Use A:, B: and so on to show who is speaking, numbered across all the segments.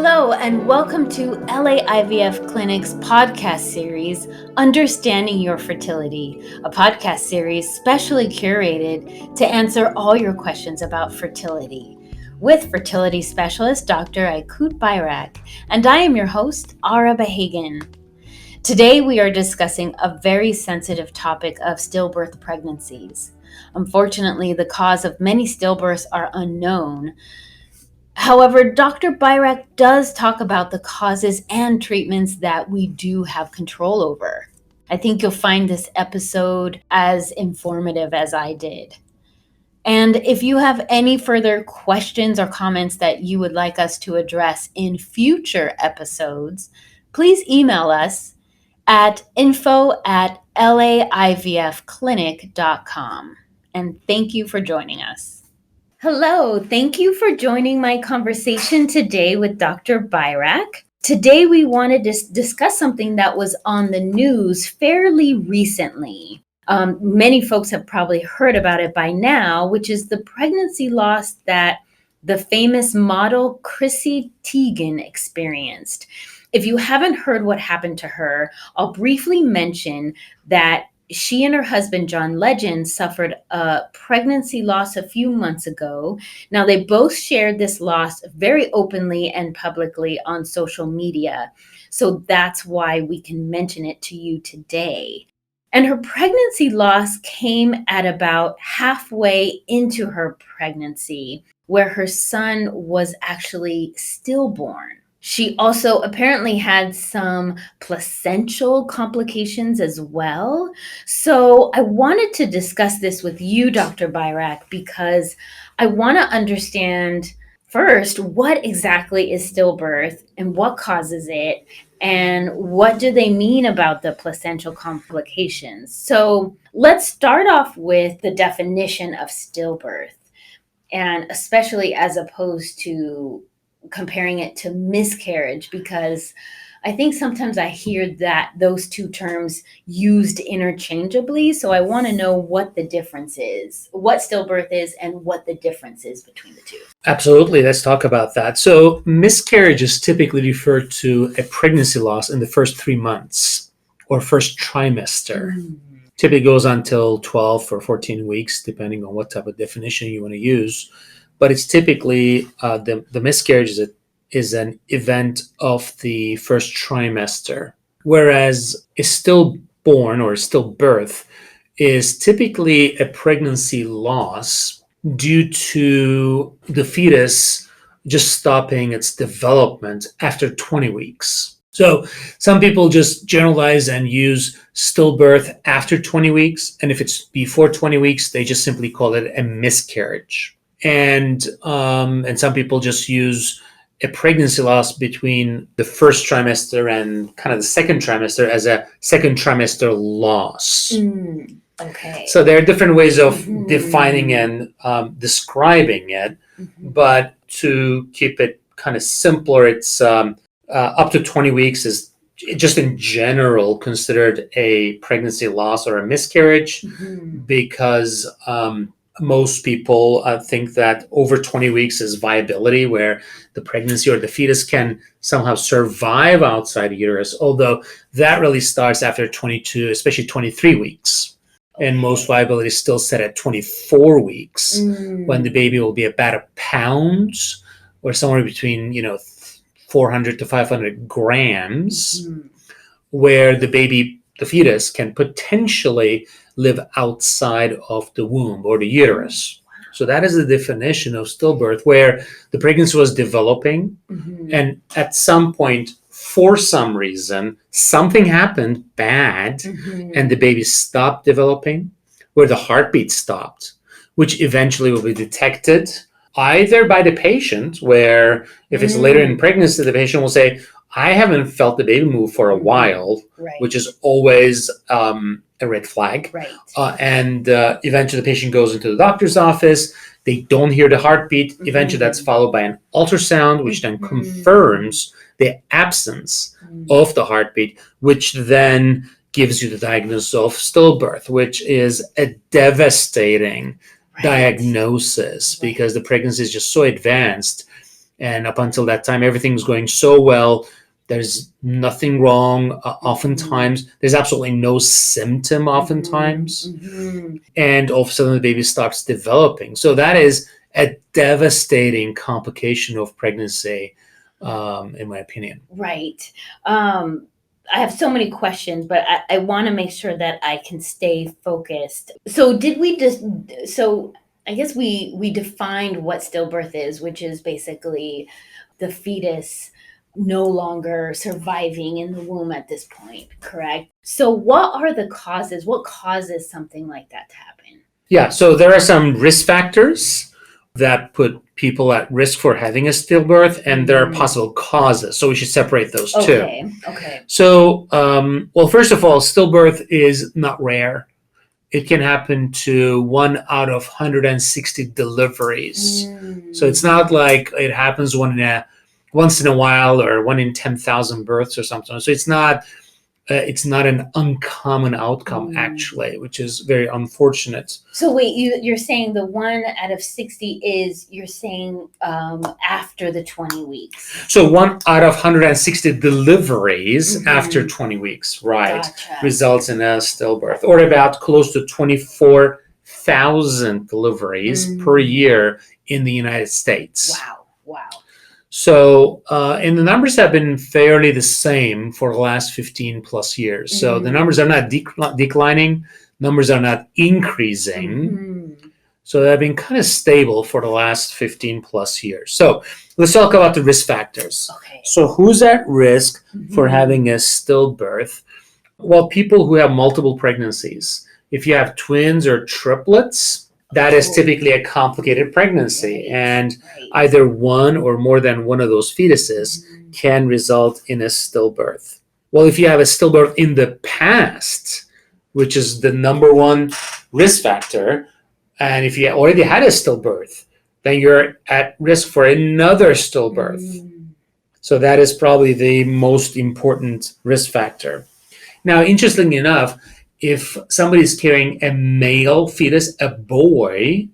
A: Hello, and welcome to LA IVF Clinic's podcast series, Understanding Your Fertility, a podcast series specially curated to answer all your questions about fertility, with fertility specialist Dr. Aykut Bayrak, and I am your host, Ara Behagan. Today we are discussing a very sensitive topic of stillbirth pregnancies. Unfortunately, the cause of many stillbirths are unknown. However, Dr. Bayrak does talk about the causes and treatments that we do have control over. I think you'll find this episode as informative as I did. And if you have any further questions or comments that you would like us to address in future episodes, please email us at info@laivfclinic.com. And thank you for joining us. Hello, thank you for joining my conversation today with Dr. Bayrak. Today we wanted to discuss something that was on the news fairly recently. Many folks have probably heard about it by now, which is the pregnancy loss that the famous model Chrissy Teigan experienced. If you haven't heard what happened to her, I'll briefly mention that she and her husband, John Legend, suffered a pregnancy loss a few months ago. Now, they both shared this loss very openly and publicly on social media. So that's why we can mention it to you today. And her pregnancy loss came at about halfway into her pregnancy, where her son was actually stillborn. She also apparently had some placental complications as well. So I wanted to discuss this with you, Dr. Bayrak, because I want to understand first, what exactly is stillbirth and what causes it? And what do they mean about the placental complications? So let's start off with the definition of stillbirth, and especially as opposed to comparing it to miscarriage, because I think sometimes I hear that those two terms used interchangeably. So I want to know what the difference is, what stillbirth is, and what the difference is between the two.
B: Absolutely. Let's talk about that. So miscarriage is typically referred to a pregnancy loss in the first 3 months or first trimester. Typically goes until 12 or 14 weeks, depending on what type of definition you want to use. But it's typically the miscarriage is an event of the first trimester, whereas a stillborn or stillbirth is typically a pregnancy loss due to the fetus just stopping its development after 20 weeks. So some people just generalize and use stillbirth after 20 weeks, and if it's before 20 weeks, they just simply call it a miscarriage. And some people just use a pregnancy loss between the first trimester and kind of the second trimester as a second trimester loss.
A: Okay.
B: So there are different ways of defining and describing it, but to keep it kind of simpler, it's up to 20 weeks is just in general considered a pregnancy loss or a miscarriage, because most people think that over 20 weeks is viability, where the pregnancy or the fetus can somehow survive outside the uterus, although that really starts after 22, especially 23 weeks. And most viability is still set at 24 weeks, when the baby will be about a pound or somewhere between 400 to 500 grams, where the fetus can potentially live outside of the womb or the uterus. So that is the definition of stillbirth, where the pregnancy was developing, and at some point, for some reason, something happened bad, and the baby stopped developing, where the heartbeat stopped, which eventually will be detected either by the patient, where if it's later in pregnancy, the patient will say, I haven't felt the baby move for a while, which is always a red flag. And eventually the patient goes into the doctor's office. They don't hear the heartbeat. Eventually that's followed by an ultrasound, which then confirms the absence of the heartbeat, which then gives you the diagnosis of stillbirth, which is a devastating diagnosis, because the pregnancy is just so advanced And up until that time, everything's going so well. There's nothing wrong. Oftentimes, there's absolutely no symptom oftentimes. And all of a sudden, the baby starts developing. So that is a devastating complication of pregnancy, in my opinion.
A: Right. I have so many questions, but I want to make sure that I can stay focused. So I guess we defined what stillbirth is, which is basically the fetus no longer surviving in the womb at this point, correct? So what are the causes? What causes something like that to happen?
B: Yeah, so there are some risk factors that put people at risk for having a stillbirth, and there are possible causes. So we should separate those two.
A: Okay.
B: So, well, first of all, stillbirth is not rare. It can happen to 1 out of 160 deliveries. So it's not like it happens once in a while or 1 in 10,000 births or something. So it's not an uncommon outcome, actually, which is very unfortunate.
A: So wait, you're saying the 1 out of 60 is, you're saying after the 20 weeks?
B: So 1 out of 160 deliveries after 20 weeks, right,
A: Gotcha.
B: results in a stillbirth, or about close to 24,000 deliveries per year in the United States.
A: Wow.
B: So, and the numbers have been fairly the same for the last 15 plus years. So the numbers are not declining, numbers are not increasing. So they've been kind of stable for the last 15 plus years. So let's talk about the risk factors.
A: Okay.
B: So who's at risk for having a stillbirth? Well, people who have multiple pregnancies. If you have twins or triplets, that is typically a complicated pregnancy, and either one or more than one of those fetuses can result in a stillbirth. Well, if you have a stillbirth in the past, which is the number one risk factor, and if you already had a stillbirth, then you're at risk for another stillbirth. So that is probably the most important risk factor. Now, interestingly enough, if somebody's carrying a male fetus, a boy,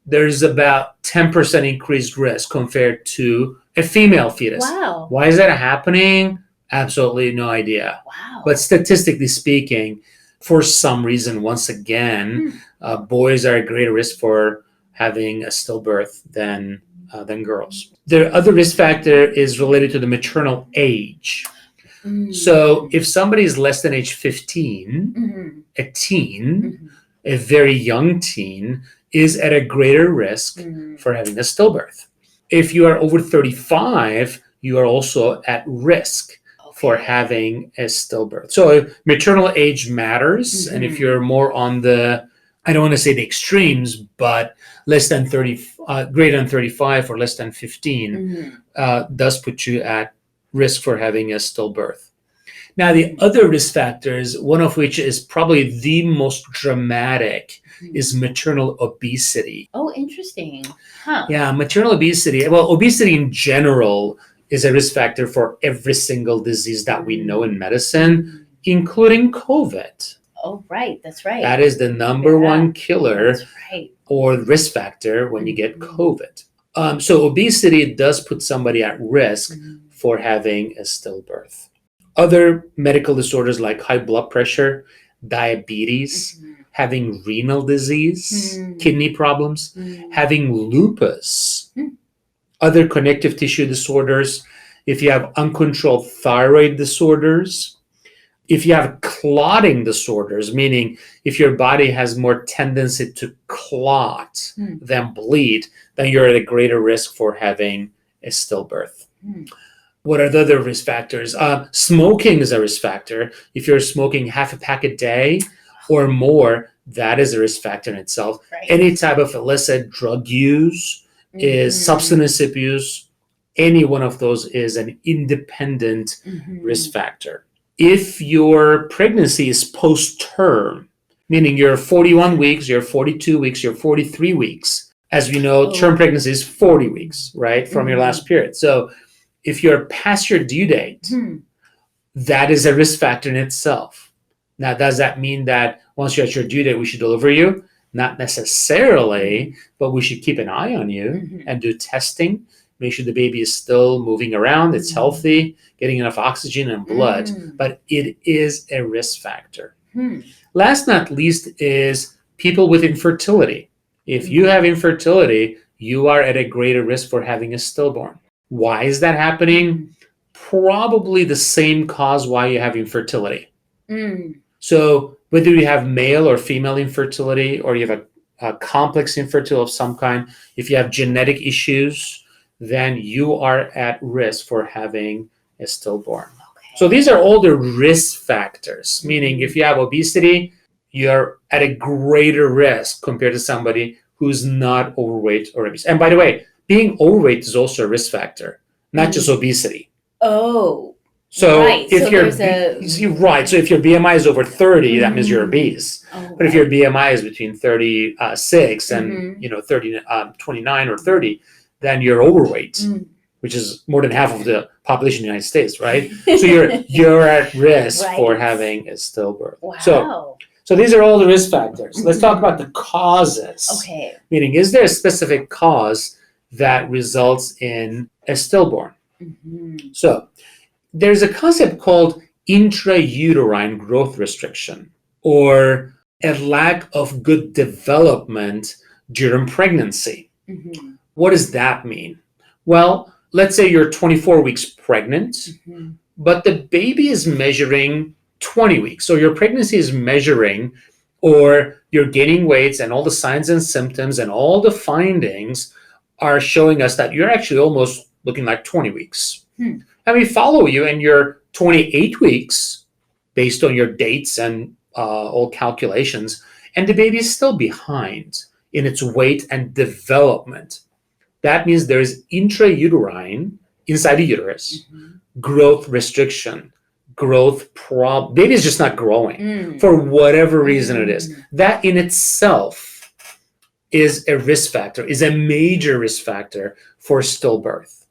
B: there's about 10% increased risk compared to a female fetus.
A: Wow.
B: Why is that happening? Absolutely no idea.
A: Wow.
B: But statistically speaking, for some reason, once again, boys are at greater risk for having a stillbirth than girls. The other risk factor is related to the maternal age. So if somebody is less than age 15, a teen, a very young teen, is at a greater risk for having a stillbirth. If you are over 35, you are also at risk for having a stillbirth. So maternal age matters. And if you're more on the, I don't want to say the extremes, but less than 30, greater than 35 or less than 15 does put you at risk for having a stillbirth. Now, the other risk factors, one of which is probably the most dramatic, is maternal obesity.
A: Oh, interesting. Huh.
B: Yeah, maternal obesity. Well, obesity in general is a risk factor for every single disease that we know in medicine, including COVID.
A: Oh, right. That's right.
B: That is the number one killer
A: That's right.
B: or risk factor when you get COVID. So obesity does put somebody at risk for having a stillbirth. Other medical disorders like high blood pressure, diabetes, having renal disease, kidney problems, having lupus, other connective tissue disorders, if you have uncontrolled thyroid disorders, if you have clotting disorders, meaning if your body has more tendency to clot than bleed, then you're at a greater risk for having a stillbirth. What are the other risk factors? Smoking is a risk factor. If you're smoking half a pack a day or more, that is a risk factor in itself.
A: Right.
B: Any type of illicit drug use, is substance abuse, any one of those is an independent risk factor. If your pregnancy is post-term, meaning you're 41 weeks, you're 42 weeks, you're 43 weeks, as we know, term pregnancy is 40 weeks, right, from your last period. So if you're past your due date, that is a risk factor in itself. Now, does that mean that once you're at your due date, we should deliver you? Not necessarily, but we should keep an eye on you and do testing make sure the baby is still moving around, it's healthy, getting enough oxygen and blood, but it is a risk factor. Last not least is people with infertility. If you have infertility, you are at a greater risk for having a stillborn. Why is that happening? Probably the same cause why you have infertility. So whether you have male or female infertility, or you have a complex infertility of some kind, if you have genetic issues, then you are at risk for having a stillborn. So these are all the risk factors, meaning if you have obesity, you're at a greater risk compared to somebody who's not overweight or obese. And by the way, being overweight is also a risk factor, not just obesity.
A: Oh,
B: so
A: right.
B: If
A: so
B: so if your BMI is over 30, that means you're obese. But if your BMI is between 36 and 29 or 30, then you're overweight, which is more than half of the population in the United States, right? So you're at risk for having a stillbirth.
A: Wow.
B: So these are all the risk factors. Let's talk about the causes.
A: Okay.
B: Meaning, is there a specific cause that results in a stillborn? So there's a concept called intrauterine growth restriction, or a lack of good development during pregnancy. What does that mean? Well, let's say you're 24 weeks pregnant, but the baby is measuring 20 weeks. So your pregnancy is measuring, or you're gaining weights, and all the signs and symptoms and all the findings are showing us that you're actually almost looking like 20 weeks. And we follow you, and you're 28 weeks based on your dates and all calculations, and the baby is still behind in its weight and development. That means there is intrauterine, inside the uterus, growth restriction, baby is just not growing for whatever reason it is. That in itself is a risk factor, is a major risk factor for stillbirth.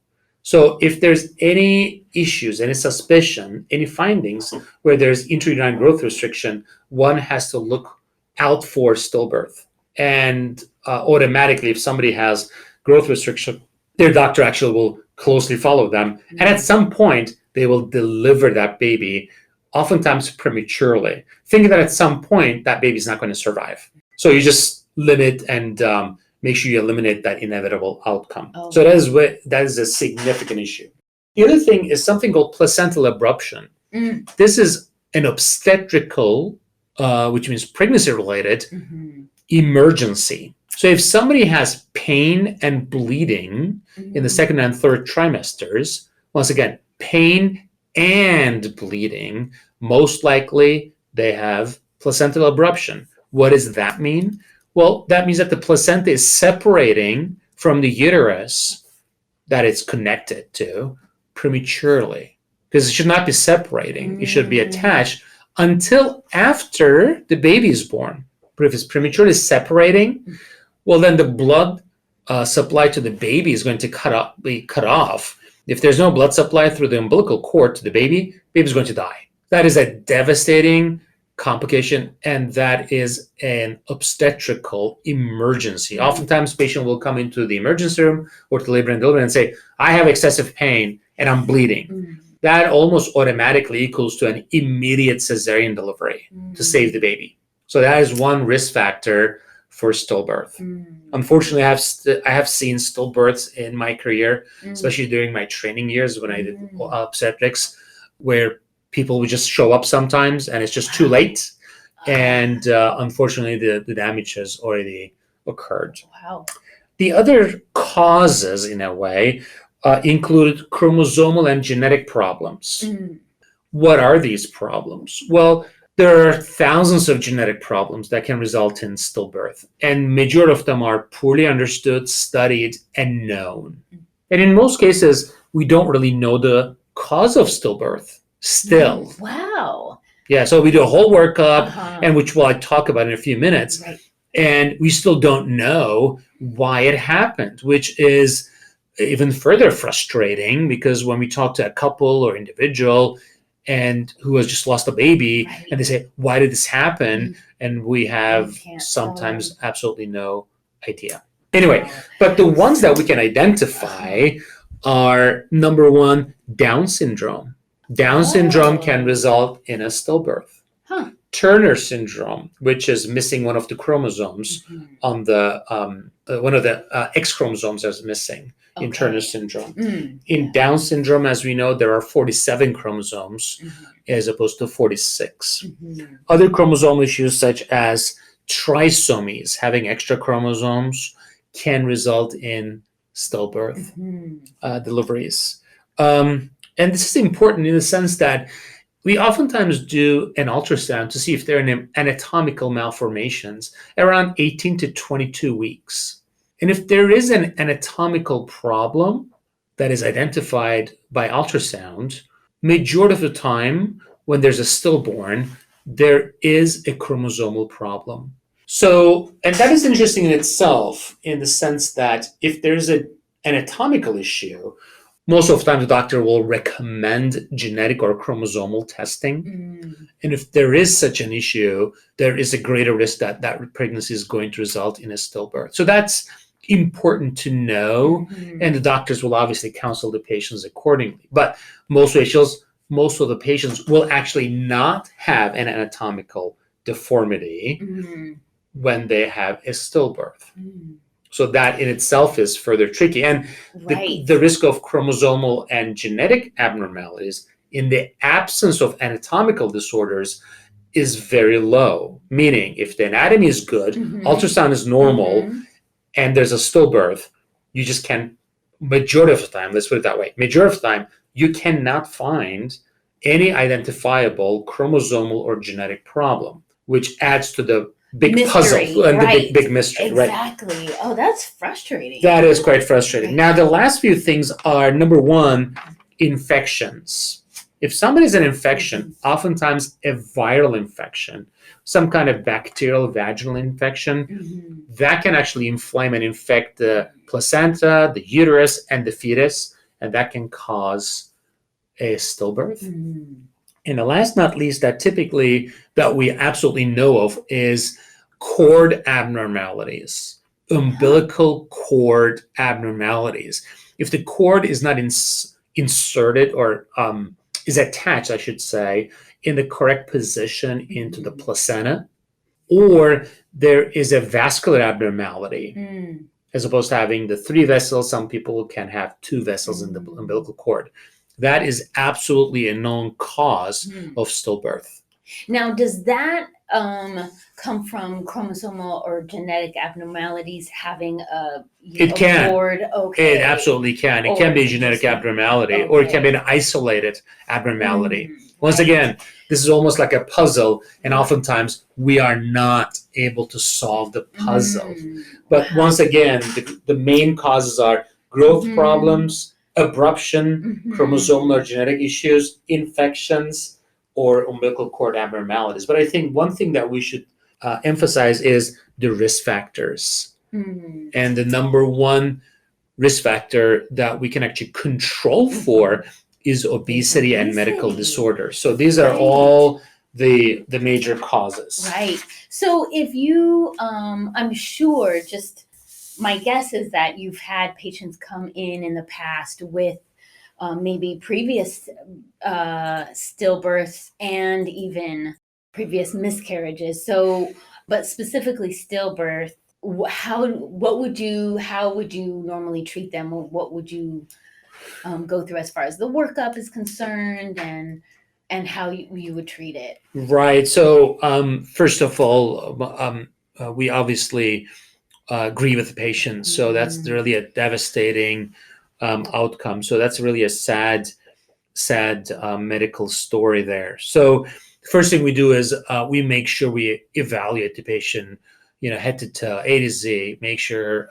B: So if there's any issues, any suspicion, any findings where there's intrauterine growth restriction, one has to look out for stillbirth. And automatically, if somebody has growth restriction, their doctor actually will closely follow them. And at some point, they will deliver that baby, oftentimes prematurely, thinking that at some point that baby's not going to survive. So you just limit and make sure you eliminate that inevitable outcome. So that is a significant issue. The other thing is something called placental abruption. This is an obstetrical, which means pregnancy-related, emergency. So if somebody has pain and bleeding in the second and third trimesters, once again, pain and bleeding, most likely they have placental abruption. What does that mean? Well, that means that the placenta is separating from the uterus that it's connected to prematurely, because it should not be separating. It should be attached until after the baby is born. But if it's prematurely separating, well, then the blood supply to the baby is going to be cut off. If there's no blood supply through the umbilical cord to the baby's going to die. That is a devastating complication, and that is an obstetrical emergency. Oftentimes, patient will come into the emergency room or to labor and delivery and say, I have excessive pain and I'm bleeding. That almost automatically equals to an immediate cesarean delivery to save the baby. So that is one risk factor for stillbirth. Unfortunately, I have seen stillbirths in my career, especially during my training years when I did obstetrics, where people would just show up sometimes and it's just too late. And unfortunately, the damage has already occurred.
A: Wow.
B: The other causes, in a way, include chromosomal and genetic problems. What are these problems? Well, there are thousands of genetic problems that can result in stillbirth, and majority of them are poorly understood, studied, and known. And in most cases, we don't really know the cause of stillbirth still.
A: Wow.
B: Yeah, so we do a whole workup, and which we'll talk about in a few minutes, and we still don't know why it happened, which is even further frustrating, because when we talk to a couple or individual and who has just lost a baby, and they say, why did this happen? And we have sometimes absolutely no idea. Anyway, but the ones that we can identify are number one, Down syndrome. Down syndrome can result in a stillbirth.
A: Huh.
B: Turner syndrome, which is missing one of the chromosomes on the one of the X chromosomes is missing in Turner syndrome. In Down syndrome, as we know, there are 47 chromosomes as opposed to 46. Other chromosomal issues such as trisomies, having extra chromosomes, can result in stillbirth deliveries. And this is important in the sense that we oftentimes do an ultrasound to see if there are anatomical malformations around 18 to 22 weeks. And if there is an anatomical problem that is identified by ultrasound, majority of the time when there's a stillborn, there is a chromosomal problem. So, and that is interesting in itself in the sense that if there's an anatomical issue, most of the time the doctor will recommend genetic or chromosomal testing. And if there is such an issue, there is a greater risk that that pregnancy is going to result in a stillbirth. So that's important to know. And the doctors will obviously counsel the patients accordingly. But most of the patients will actually not have an anatomical deformity when they have a stillbirth. So that in itself is further tricky. And the risk of chromosomal and genetic abnormalities in the absence of anatomical disorders is very low. Meaning, if the anatomy is good, ultrasound is normal, and there's a stillbirth, you just can't, majority of the time, let's put it that way, majority of the time, you cannot find any identifiable chromosomal or genetic problem, which adds to the big mystery, puzzle and the big mystery.
A: Exactly. Right? Oh, that's frustrating.
B: That is quite frustrating. Now, the last few things are, number one, infections. If somebody's an infection, oftentimes a viral infection, some kind of bacterial vaginal infection, that can actually inflame and infect the placenta, the uterus, and the fetus, and that can cause a stillbirth. And the last not least that we absolutely know of is cord abnormalities, umbilical cord abnormalities. If the cord is not inserted or is attached, I should say, in the correct position into the placenta, or there is a vascular abnormality, as opposed to having the 3 vessels, some people can have 2 vessels in the umbilical cord. That is absolutely a known cause of stillbirth.
A: Now, does that come from chromosomal or genetic abnormalities having a cord?
B: Okay. It absolutely can. It can be a genetic abnormality, or it can be an isolated abnormality. Once again, this is almost like a puzzle, and oftentimes we are not able to solve the puzzle. But once again, the main causes are growth problems, abruption, chromosomal or genetic issues, infections, or umbilical cord abnormalities. But I think one thing that we should emphasize is the risk factors. And the number one risk factor that we can actually control for is obesity and medical disorders. So these are all the major causes.
A: Right. So if you, I'm sure, just my guess is that you've had patients come in the past with maybe previous stillbirths and even previous miscarriages. So, but specifically stillbirth, how would you normally treat them, or what would you go through as far as the workup is concerned, and how you would treat it?
B: Right. So first of all, we obviously agree with the patient. So that's really a devastating outcome. So that's really a sad medical story there. So the first thing we do is we make sure we evaluate the patient, head to toe, A to Z, make sure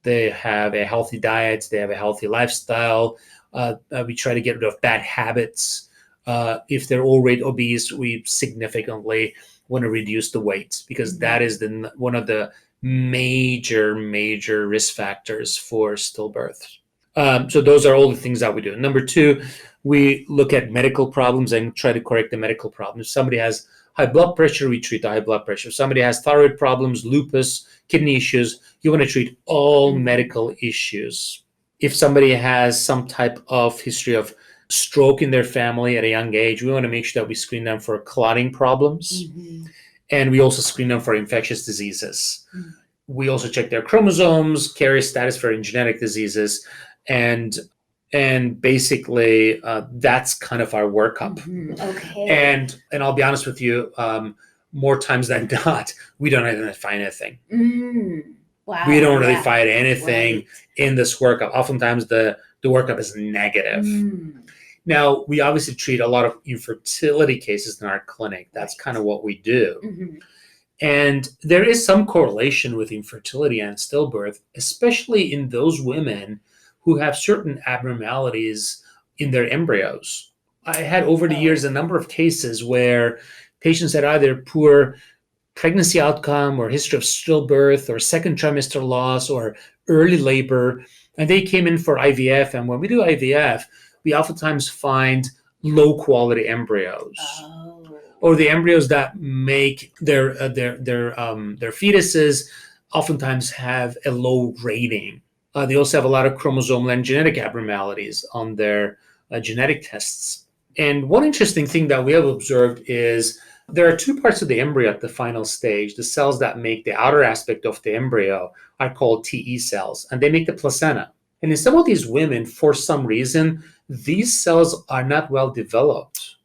B: they have a healthy diet, they have a healthy lifestyle. We try to get rid of bad habits. If they're already obese, we significantly want to reduce the weight, because that is one of the major risk factors for stillbirth. So those are all the things that we do. Number 2, we look at medical problems and try to correct the medical problems. If somebody has high blood pressure, we treat the high blood pressure. If somebody has thyroid problems, lupus, kidney issues, you want to treat all medical issues. If somebody has some type of history of stroke in their family at a young age, we want to make sure that we screen them for clotting problems. And we also screen them for infectious diseases. We also check their chromosomes, carrier status for genetic diseases, and basically that's kind of our workup.
A: Okay.
B: And I'll be honest with you, more times than not, we don't identify anything.
A: Wow.
B: We don't really find anything in this workup. Oftentimes the workup is negative. Now, we obviously treat a lot of infertility cases in our clinic. That's kind of what we do. And there is some correlation with infertility and stillbirth, especially in those women who have certain abnormalities in their embryos. I had over the years a number of cases where patients had either poor pregnancy outcome or history of stillbirth or second trimester loss or early labor, and they came in for IVF. And when we do IVF, we oftentimes find low quality embryos. Or the embryos that make their fetuses oftentimes have a low rating. They also have a lot of chromosomal and genetic abnormalities on their genetic tests. And one interesting thing that we have observed is there are two parts of the embryo at the final stage. The cells that make the outer aspect of the embryo are called TE cells, and they make the placenta. And in some of these women, for some reason, these cells are not well developed.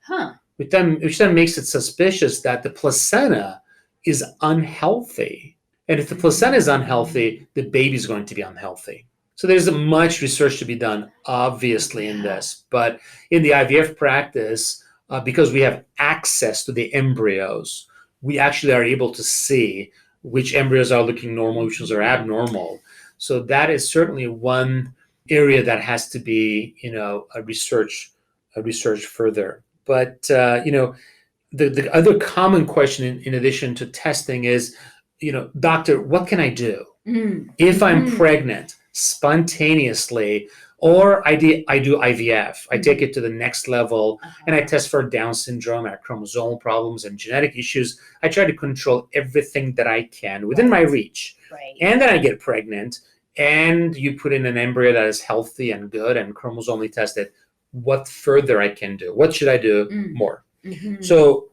B: Which then makes it suspicious that the placenta is unhealthy. And if the placenta is unhealthy, the baby is going to be unhealthy. So there's much research to be done, obviously, in this. But in the IVF practice, because we have access to the embryos, we actually are able to see which embryos are looking normal, which ones are abnormal. So that is certainly one area that has to be, researched further. But, the other common question in addition to testing is, doctor, what can I do if I'm pregnant spontaneously, or I do IVF? I take it to the next level and I test for Down syndrome and chromosomal problems and genetic issues. I try to control everything that I can within my reach. And then I get pregnant and you put in an embryo that is healthy and good and chromosomally tested. What further I can do? What should I do more? So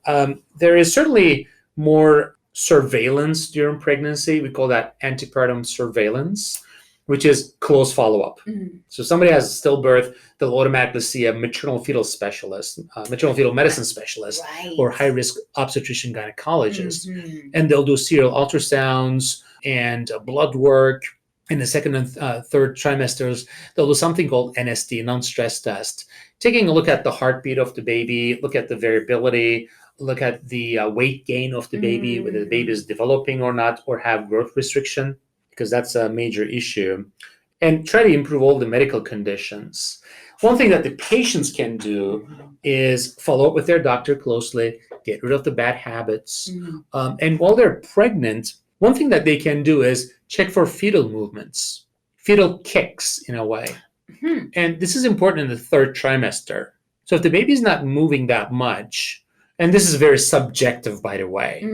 B: there is certainly more surveillance during pregnancy. We call that antepartum surveillance, which is close follow-up. So somebody has stillbirth, they'll automatically see a maternal fetal specialist, maternal fetal medicine specialist, or high-risk obstetrician gynecologist. And they'll do serial ultrasounds and blood work. In the second and third trimesters, they'll do something called NST, non-stress test, taking a look at the heartbeat of the baby, look at the variability, look at the weight gain of the baby, whether the baby is developing or not, or have growth restriction, because that's a major issue, and try to improve all the medical conditions. One thing that the patients can do is follow up with their doctor closely, get rid of the bad habits. And while they're pregnant, one thing that they can do is check for fetal movements, fetal kicks in a way. And this is important in the third trimester. So if the baby's not moving that much, and this is very subjective, by the way,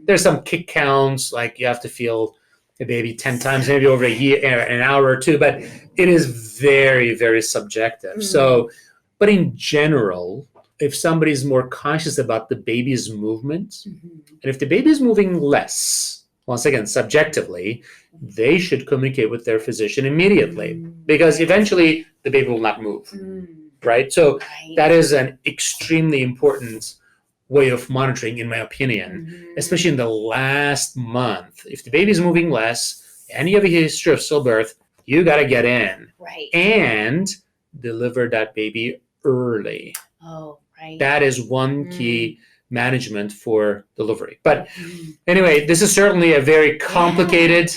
B: there's some kick counts, like you have to feel the baby 10 times, maybe over a year, an hour or two, but it is very, very subjective. So, but in general, if somebody's more conscious about the baby's movement, and if the baby is moving less, once again, subjectively, they should communicate with their physician immediately, because eventually the baby will not move, right? So that is an extremely important way of monitoring, in my opinion, especially in the last month. If the baby's moving less and you have a history of stillbirth, you got to get in and deliver that baby early. That is one key management for delivery. But anyway, this is certainly a very complicated,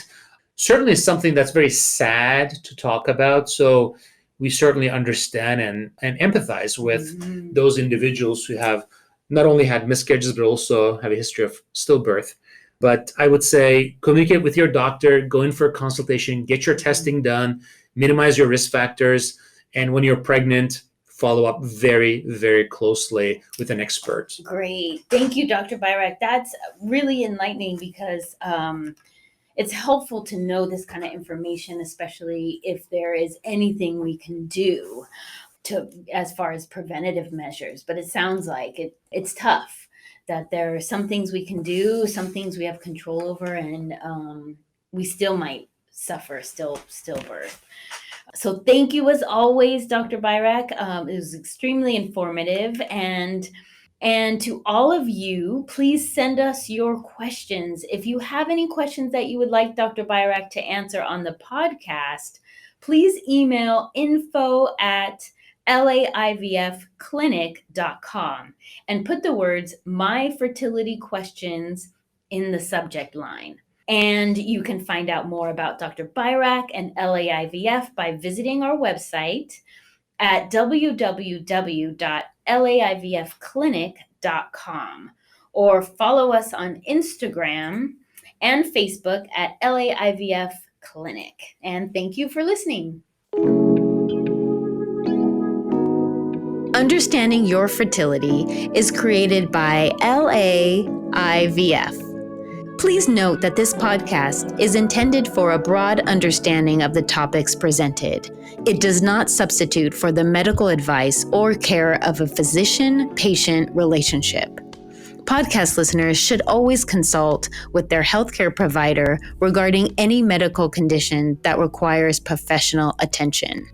B: certainly something that's very sad to talk about. So we certainly understand and empathize with those individuals who have not only had miscarriages, but also have a history of stillbirth. But I would say communicate with your doctor, go in for a consultation, get your testing done, minimize your risk factors. And when you're pregnant, follow up very, very closely with an expert.
A: Great. Thank you, Dr. Bayrak. That's really enlightening because it's helpful to know this kind of information, especially if there is anything we can do to as far as preventative measures. But it sounds like it's tough, that there are some things we can do, some things we have control over, and we still might suffer stillbirth. So thank you as always, Dr. Byrak. It was extremely informative. And to all of you, please send us your questions. If you have any questions that you would like Dr. Byrak to answer on the podcast, please email info@laivfclinic.com and put the words "My Fertility Questions" in the subject line. And you can find out more about Dr. Byrak and LAIVF by visiting our website at www.laivfclinic.com, or follow us on Instagram and Facebook at LAIVF Clinic. And thank you for listening. Understanding Your Fertility is created by LAIVF. Please note that this podcast is intended for a broad understanding of the topics presented. It does not substitute for the medical advice or care of a physician-patient relationship. Podcast listeners should always consult with their healthcare provider regarding any medical condition that requires professional attention.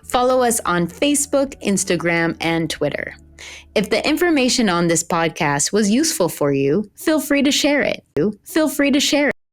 A: Follow us on Facebook, Instagram, and Twitter. If the information on this podcast was useful for you, feel free to share it.